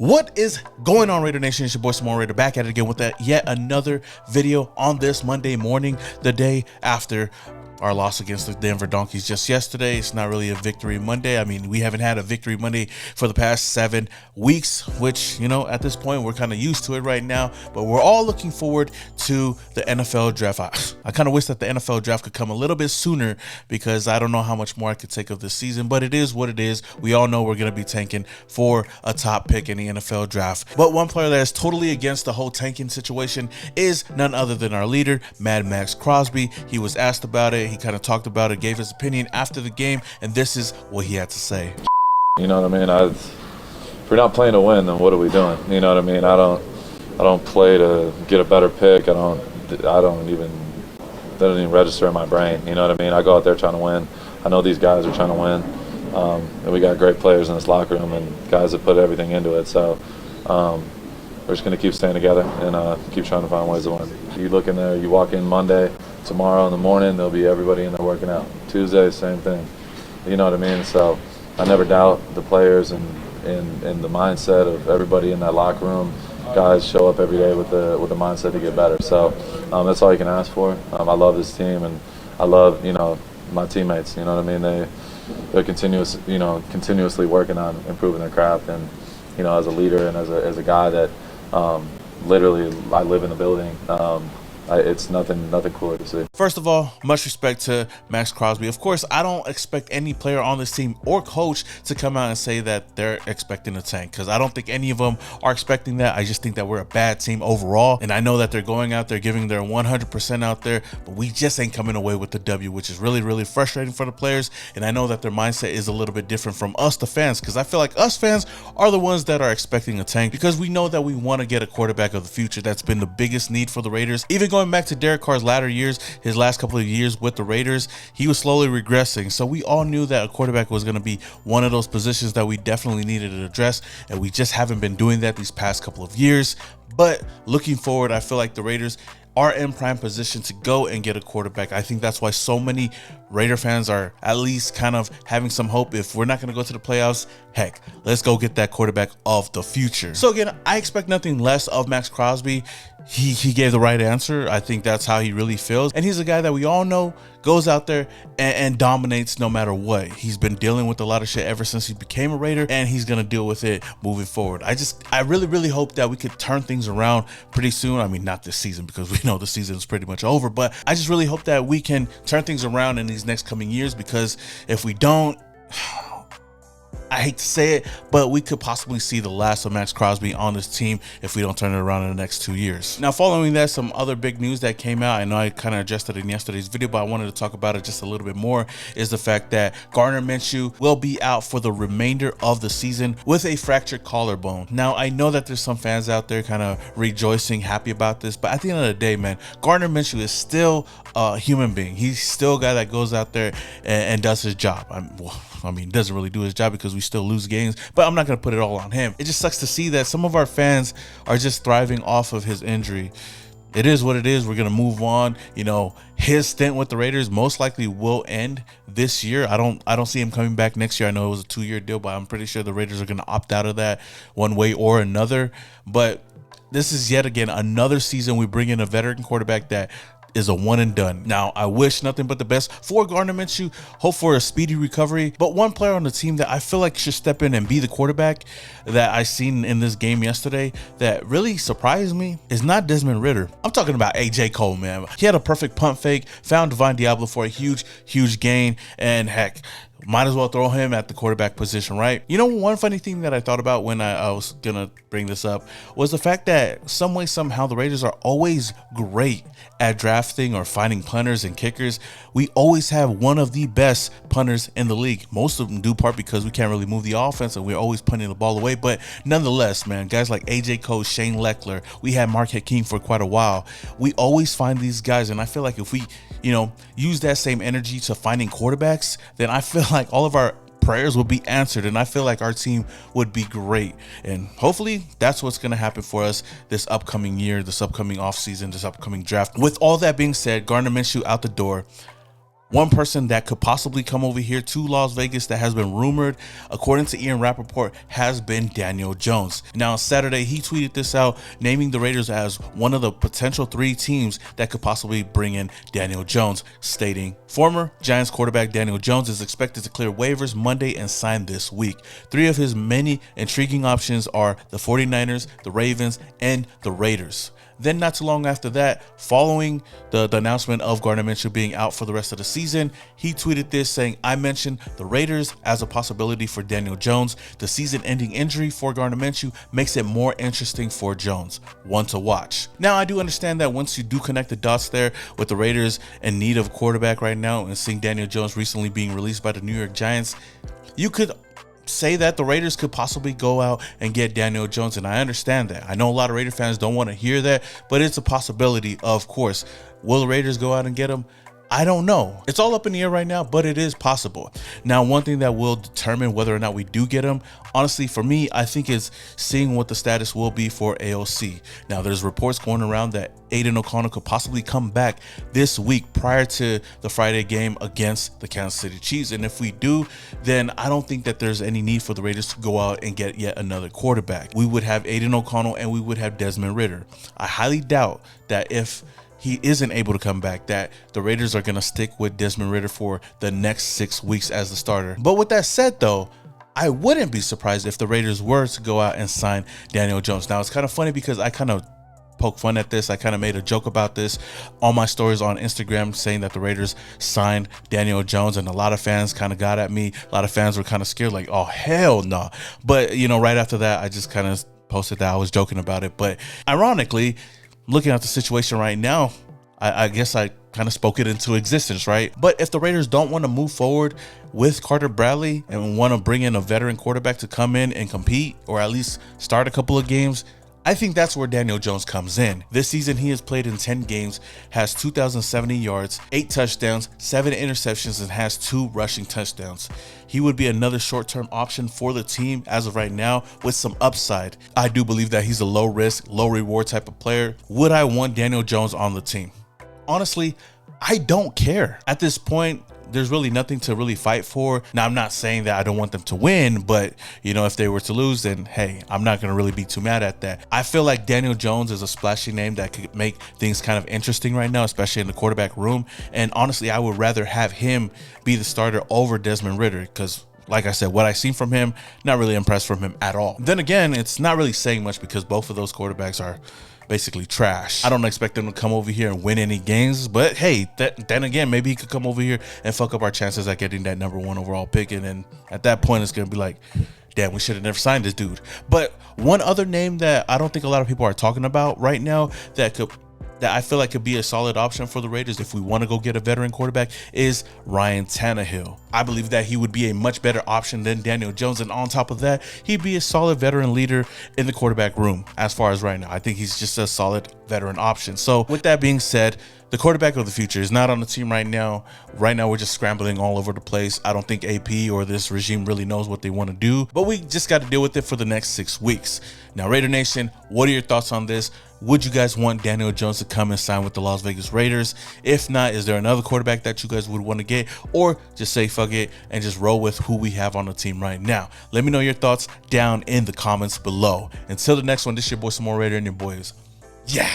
What is going on, Raider Nation? It's your boy Simone Raider back at it again with yet another video on this Monday morning, the day after our loss against the Denver Donkeys just yesterday. It's not really a victory Monday. I mean, we haven't had a victory Monday for the past 7 weeks, which, you know, at this point, we're kind of used to it right now. But we're all looking forward to the NFL draft. I kind of wish that the NFL draft could come a little bit sooner because I don't know how much more I could take of this season. But it is what it is. We all know we're going to be tanking for a top pick in the NFL draft. But one player that is totally against the whole tanking situation is none other than our leader, Maxx Crosby. He was asked about it. He kind of talked about it, gave his opinion after the game, and this is what he had to say. You know what I mean? If we're not playing to win, then what are we doing? You know what I mean? I don't play to get a better pick. That doesn't even register in my brain. You know what I mean? I go out there trying to win. I know these guys are trying to win, and we got great players in this locker room and guys that put everything into it. So we're just going to keep staying together and keep trying to find ways to win. You look in there, you walk in Monday, tomorrow in the morning, there'll be everybody in there working out. Tuesday, same thing. You know what I mean? So I never doubt the players and the mindset of everybody in that locker room. Guys show up every day with the mindset to get better. So that's all you can ask for. I love this team, and I love, my teammates. You know what I mean? They're continuously working on improving their craft. And as a leader and as a guy that literally I live in the building. It's nothing cooler to see. First of all, much respect to Maxx Crosby. Of course, I don't expect any player on this team or coach to come out and say that they're expecting a tank, because I don't think any of them are expecting that. I just think that we're a bad team overall, and I know that they're going out there giving their 100% out there, but we just ain't coming away with the W, which is really, really frustrating for the players. And I know that their mindset is a little bit different from us, the fans, because I feel like us fans are the ones that are expecting a tank, because we know that we want to get a quarterback of the future. That's been the biggest need for the Raiders. Even going back to Derek Carr's latter years, his last couple of years with the Raiders, he was slowly regressing. So we all knew that a quarterback was going to be one of those positions that we definitely needed to address, and we just haven't been doing that these past couple of years. But looking forward, I feel like the Raiders are in prime position to go and get a quarterback. I think that's why so many Raider fans are at least kind of having some hope. If we're not going to go to the playoffs, heck, let's go get that quarterback of the future. So again, I expect nothing less of Maxx Crosby. He gave the right answer. I think that's how he really feels. And he's a guy that we all know goes out there and dominates no matter what. He's been dealing with a lot of shit ever since he became a Raider, and he's going to deal with it moving forward. I really, really hope that we could turn things around pretty soon. I mean, not this season, because we know the season is pretty much over, but I just really hope that we can turn things around in these next coming years, because if we don't, I hate to say it, but we could possibly see the last of Maxx Crosby on this team if we don't turn it around in the next 2 years. Now, following that, some other big news that came out, I know I kind of addressed it in yesterday's video, but I wanted to talk about it just a little bit more, is the fact that Gardner Minshew will be out for the remainder of the season with a fractured collarbone. Now, I know that there's some fans out there kind of rejoicing, happy about this, but at the end of the day, man, Gardner Minshew is still a human being. He's still a guy that goes out there and does his job. I mean, doesn't really do his job because we still lose games, but I'm not going to put it all on him. It just sucks to see that some of our fans are just thriving off of his injury. It is what it is. We're going to move on. His stint with the Raiders most likely will end this year. I don't see him coming back next year. I know it was a 2-year deal, but I'm pretty sure the Raiders are going to opt out of that one way or another. But this is yet again another season we bring in a veteran quarterback that is a one and done. Now, I wish nothing but the best for Gardner Minshew, hope for a speedy recovery, but one player on the team that I feel like should step in and be the quarterback that I seen in this game yesterday that really surprised me is not Desmond Ridder. I'm talking about AJ Cole, man. He had a perfect punt fake, found Divine Diablo for a huge gain, and heck, might as well throw him at the quarterback position, right? One funny thing that I thought about when I was gonna bring this up was the fact that some way, somehow, the Raiders are always great at drafting or finding punters and kickers. We always have one of the best punters in the league. Most of them do part because we can't really move the offense and we're always punting the ball away. But nonetheless, man, guys like AJ Cole, Shane Leckler, we had Mark Hakeem for quite a while. We always find these guys, and I feel like if we, use that same energy to finding quarterbacks, then I feel like all of our prayers will be answered, and I feel like our team would be great. And hopefully that's what's going to happen for us this upcoming year, this upcoming offseason, this upcoming draft. With all that being said, Gardner Minshew out the door. One person that could possibly come over here to Las Vegas that has been rumored, according to Ian Rappaport, has been Daniel Jones. Now, on Saturday, he tweeted this out, naming the Raiders as one of the potential 3 teams that could possibly bring in Daniel Jones, stating, former Giants quarterback Daniel Jones is expected to clear waivers Monday and sign this week. 3 of his many intriguing options are the 49ers, the Ravens, and the Raiders. Then not too long after that, following the announcement of Gardner Minshew being out for the rest of the season, he tweeted this saying, I mentioned the Raiders as a possibility for Daniel Jones. The season-ending injury for Gardner Minshew makes it more interesting for Jones. One to watch. Now, I do understand that once you do connect the dots there with the Raiders in need of a quarterback right now and seeing Daniel Jones recently being released by the New York Giants, you could say that the Raiders could possibly go out and get Daniel Jones, and I understand that. I know a lot of Raider fans don't want to hear that, but it's a possibility, of course. Will the Raiders go out and get him? I don't know. It's all up in the air right now, but it is possible. Now, one thing that will determine whether or not we do get him, honestly, for me, I think is seeing what the status will be for AOC. Now, there's reports going around that Aiden O'Connell could possibly come back this week prior to the Friday game against the Kansas City Chiefs. And if we do, then I don't think that there's any need for the Raiders to go out and get yet another quarterback. We would have Aiden O'Connell and we would have Desmond Ridder. I highly doubt that if he isn't able to come back, that the Raiders are going to stick with Desmond Ridder for the next 6 weeks as the starter. But with that said, though, I wouldn't be surprised if the Raiders were to go out and sign Daniel Jones. Now, it's kind of funny because I kind of poke fun at this. I kind of made a joke about this on my stories on Instagram, saying that the Raiders signed Daniel Jones, and a lot of fans kind of got at me. A lot of fans were kind of scared, like, oh, hell no. But, you know, right after that, I just kind of posted that I was joking about it. But ironically, looking at the situation right now, I guess I kind of spoke it into existence, right? But if the Raiders don't want to move forward with Carter Bradley and want to bring in a veteran quarterback to come in and compete, or at least start a couple of games, I think that's where Daniel Jones comes in. This season, he has played in 10 games, has 2,070 yards, 8 touchdowns, 7 interceptions, and has 2 rushing touchdowns. He would be another short-term option for the team as of right now with some upside. I do believe that he's a low-risk, low-reward type of player. Would I want Daniel Jones on the team? Honestly, I don't care. At this point, there's really nothing to really fight for. Now, I'm not saying that I don't want them to win, but, you know, if they were to lose, then, hey, I'm not going to really be too mad at that. I feel like Daniel Jones is a splashy name that could make things kind of interesting right now, especially in the quarterback room. And honestly, I would rather have him be the starter over Desmond Ridder because, like I said, what I've seen from him, not really impressed from him at all. Then again, it's not really saying much because both of those quarterbacks are basically trash. I don't expect them to come over here and win any games, but hey, then again, maybe he could come over here and fuck up our chances at getting that #1 overall pick. And then at that point, it's going to be like, damn, we should have never signed this dude. But one other name that I don't think a lot of people are talking about right now that I feel like could be a solid option for the Raiders if we want to go get a veteran quarterback is Ryan Tannehill. I believe that he would be a much better option than Daniel Jones, and on top of that, he'd be a solid veteran leader in the quarterback room as far as right now. I think he's just a solid veteran option. So with that being said, the quarterback of the future is not on the team right now. Right now, we're just scrambling all over the place. I don't think AP or this regime really knows what they want to do, but we just got to deal with it for the next 6 weeks. Now, Raider Nation, what are your thoughts on this? Would you guys want Daniel Jones to come and sign with the Las Vegas Raiders? If not, is there another quarterback that you guys would want to get? Or just say fuck it and just roll with who we have on the team right now? Let me know your thoughts down in the comments below. Until the next one, this is your boy, Some More Raider, and your boys, yeah.